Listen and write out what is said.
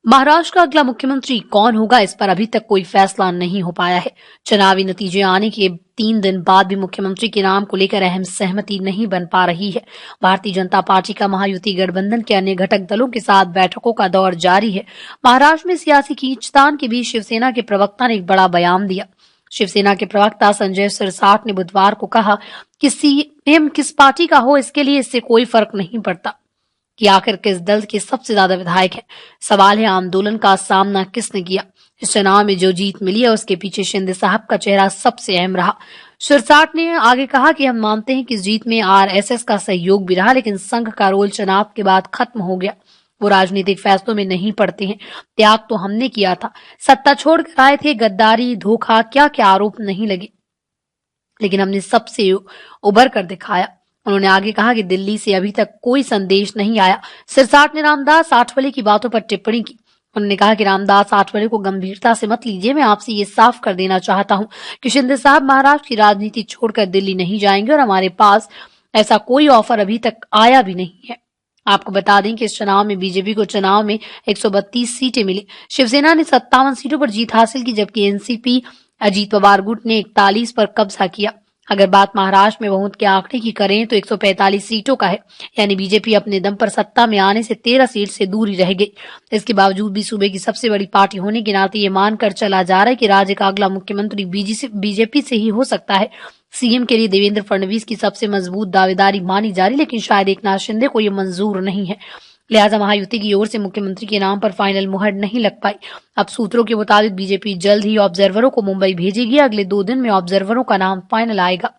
महाराष्ट्र का अगला मुख्यमंत्री कौन होगा, इस पर अभी तक कोई फैसला नहीं हो पाया है। चुनावी नतीजे आने के 3 दिन बाद भी मुख्यमंत्री के नाम को लेकर अहम सहमति नहीं बन पा रही है। भारतीय जनता पार्टी का महायुति गठबंधन के अन्य घटक दलों के साथ बैठकों का दौर जारी है। महाराष्ट्र में सियासी खींचतान के बीच शिवसेना के प्रवक्ता ने एक बड़ा बयान दिया। शिवसेना के प्रवक्ता संजय सिरसाट ने बुधवार को कहा कि सीएम किस पार्टी का हो, इसके लिए इससे कोई फर्क नहीं पड़ता कि आखिर किस दल के सबसे ज्यादा विधायक हैं। सवाल है आंदोलन का सामना किसने किया। इस चुनाव में जो जीत मिली है उसके पीछे शिंदे साहब का चेहरा सबसे अहम रहा। सिरसाट ने आगे कहा कि हम मानते हैं कि इस जीत में आरएसएस का सहयोग भी रहा, लेकिन संघ का रोल चुनाव के बाद खत्म हो गया। वो राजनीतिक फैसलों में नहीं पड़ते हैं। त्याग तो हमने किया था, सत्ता छोड़कर आए थे, गद्दारी, धोखा, क्या क्या आरोप नहीं लगे, लेकिन हमने सबसे उबर कर दिखाया। उन्होंने आगे कहा कि दिल्ली से अभी तक कोई संदेश नहीं आया। सिरसाट ने रामदास आठवले की बातों पर टिप्पणी की। उन्होंने कहा कि रामदास आठवले को गंभीरता से मत लीजिए। मैं आपसे ये साफ कर देना चाहता हूं कि शिंदे साहब महाराष्ट्र की राजनीति छोड़कर दिल्ली नहीं जाएंगे और हमारे पास ऐसा कोई ऑफर अभी तक आया भी नहीं है। आपको बता दें कि इस चुनाव में बीजेपी को चुनाव में 132 सीटें मिली। शिवसेना ने 57 सीटों पर जीत हासिल की, जबकि एनसीपी अजीत पवार गुट ने 41 पर कब्जा किया। अगर बात महाराष्ट्र में बहुमत के आंकड़े की करें तो 145 सीटों का है, यानी बीजेपी अपने दम पर सत्ता में आने से 13 सीट से दूर ही रह गई। इसके बावजूद भी सूबे की सबसे बड़ी पार्टी होने के नाते ये मानकर चला जा रहा है कि राज्य का अगला मुख्यमंत्री बीजेपी से ही हो सकता है। सीएम के लिए देवेंद्र फडणवीस की सबसे मजबूत दावेदारी मानी जा रही, लेकिन शायद एकनाथ शिंदे को ये मंजूर नहीं है। लिहाजा महायुति की ओर से मुख्यमंत्री के नाम पर फाइनल मुहर नहीं लग पाई। अब सूत्रों के मुताबिक बीजेपी जल्द ही ऑब्जर्वरों को मुंबई भेजेगी। अगले 2 दिन में ऑब्जर्वरों का नाम फाइनल आएगा।